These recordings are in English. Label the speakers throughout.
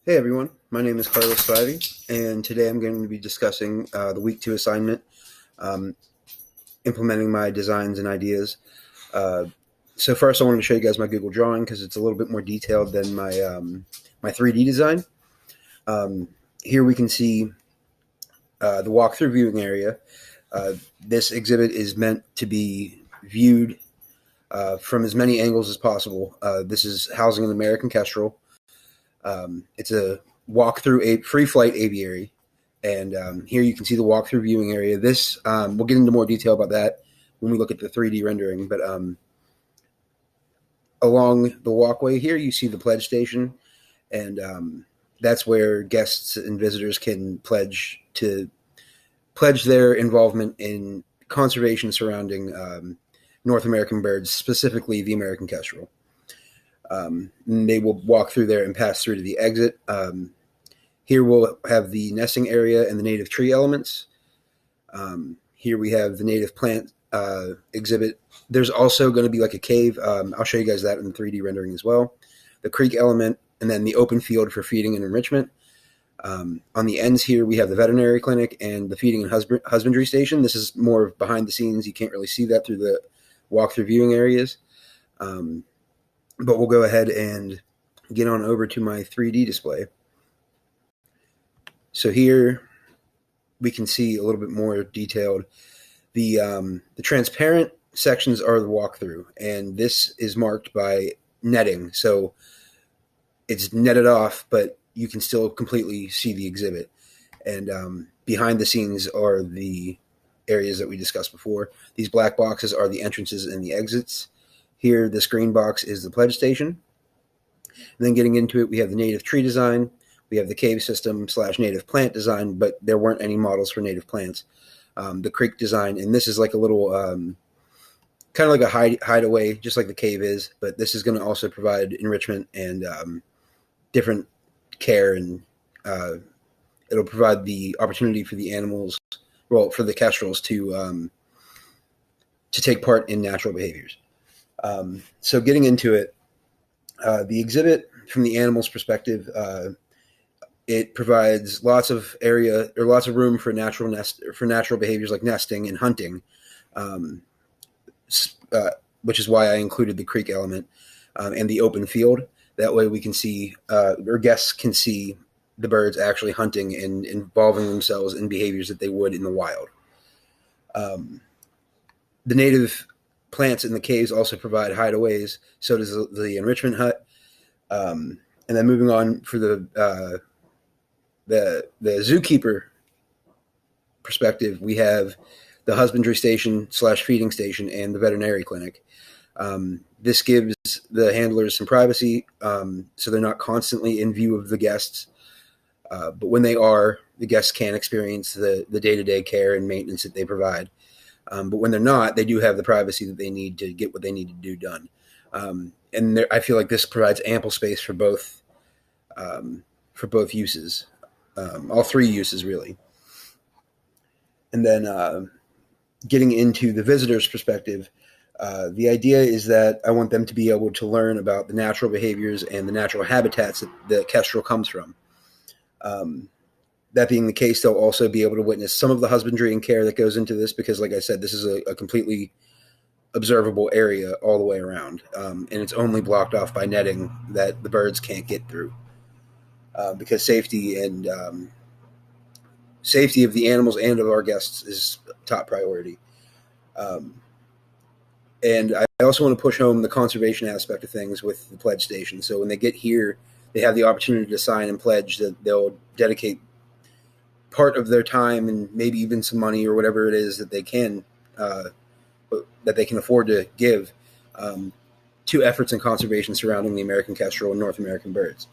Speaker 1: Hey everyone, my name is Carlos Spivey, and today I'm going to be discussing the Week 2 assignment, um, implementing my designs and ideas. Uh, so first I wanted to show you guys my Google drawing because it's a little bit more detailed than my 3D design. Here we can see the walkthrough viewing area. This exhibit is meant to be viewed from as many angles as possible. This is housing an American Kestrel. It's a walk-through free flight aviary, and here you can see the walk-through viewing area. This we'll get into more detail about that when we look at the 3D rendering. But along the walkway here, you see the pledge station, and that's where guests and visitors can pledge their involvement in conservation surrounding North American birds, specifically the American Kestrel. They will walk through there and pass through to the exit. Here we'll have the nesting area and the native tree elements. Here we have the native plant exhibit. There's also going to be like a cave. I'll show you guys that in the 3D rendering as well. The creek element, and then the open field for feeding and enrichment. On the ends here, we have the veterinary clinic and the feeding and husbandry station. This is more behind the scenes. You can't really see that through the walk-through viewing areas. But we'll go ahead and get on over to my 3D display. So here we can see a little bit more detailed. The transparent sections are the walkthrough, and this is marked by netting. So it's netted off, but you can still completely see the exhibit. And behind the scenes are the areas that we discussed before. These black boxes are the entrances and the exits. Here, this green box is the pledge station. And then getting into it, we have the native tree design. We have the cave system / native plant design, but there weren't any models for native plants. The creek design, and this is like a little, kind of like a hideaway, just like the cave is, but this is going to also provide enrichment and different care, and it'll provide the opportunity for the animals, well, for the kestrels to take part in natural behaviors. So getting into it, the exhibit from the animal's perspective, it provides lots of area or lots of room for natural behaviors like nesting and hunting, which is why I included the creek element and the open field. That way we can see, or guests can see the birds actually hunting and involving themselves in behaviors that they would in the wild. The native plants in the caves also provide hideaways. So does the enrichment hut. And then moving on for the zookeeper perspective, we have the husbandry station / feeding station and the veterinary clinic. This gives the handlers some privacy, so they're not constantly in view of the guests. But when they are, the guests can experience the day-to-day care and maintenance that they provide. But when they're not, they do have the privacy that they need to get what they need to do done. And I feel like this provides ample space for both uses, all three uses really. And then getting into the visitor's perspective, the idea is that I want them to be able to learn about the natural behaviors and the natural habitats that the kestrel comes from. That being the case, they'll also be able to witness some of the husbandry and care that goes into this because, like I said, this is a completely observable area all the way around, and it's only blocked off by netting that the birds can't get through because safety of the animals and of our guests is top priority. And I also want to push home the conservation aspect of things with the pledge station. So when they get here, they have the opportunity to sign and pledge that they'll dedicate part of their time and maybe even some money or whatever it is that they can afford to give to efforts in conservation surrounding the American kestrel and North American birds.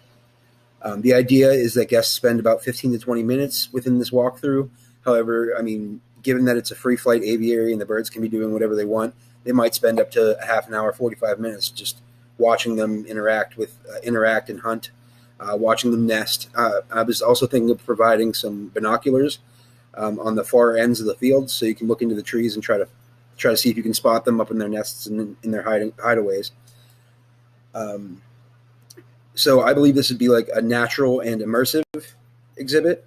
Speaker 1: The idea is that guests spend about 15 to 20 minutes within this walkthrough. However, I mean, given that it's a free flight aviary and the birds can be doing whatever they want, they might spend up to a half an hour, 45 minutes just watching them interact and hunt, watching them nest. I was also thinking of providing some binoculars on the far ends of the field, so you can look into the trees and try to see if you can spot them up in their nests and in their hideaways. So I believe this would be like a natural and immersive exhibit.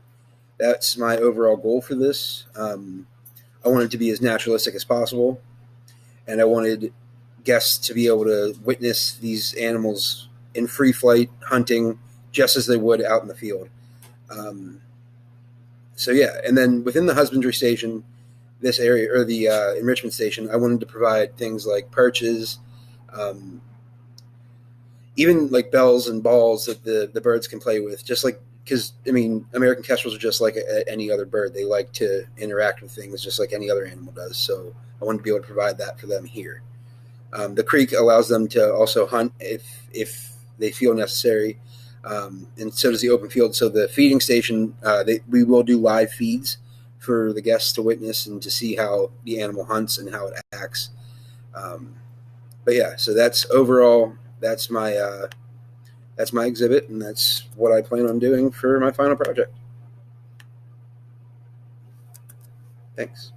Speaker 1: That's my overall goal for this. I want it to be as naturalistic as possible, and I wanted guests to be able to witness these animals in free flight hunting just as they would out in the field. Um, so yeah, and then within the husbandry station, this area or the enrichment station, I wanted to provide things like perches, um, even like bells and balls that the birds can play with, just like because I mean American kestrels are just like any other bird. They like to interact with things just like any other animal does. So I wanted to be able to provide that for them here. The creek allows them to also hunt if they feel necessary, and so does the open field. So the feeding station, we will do live feeds for the guests to witness and to see how the animal hunts and how it acts. Um, but yeah, so that's overall that's my exhibit, and that's what I plan on doing for my final project. Thanks.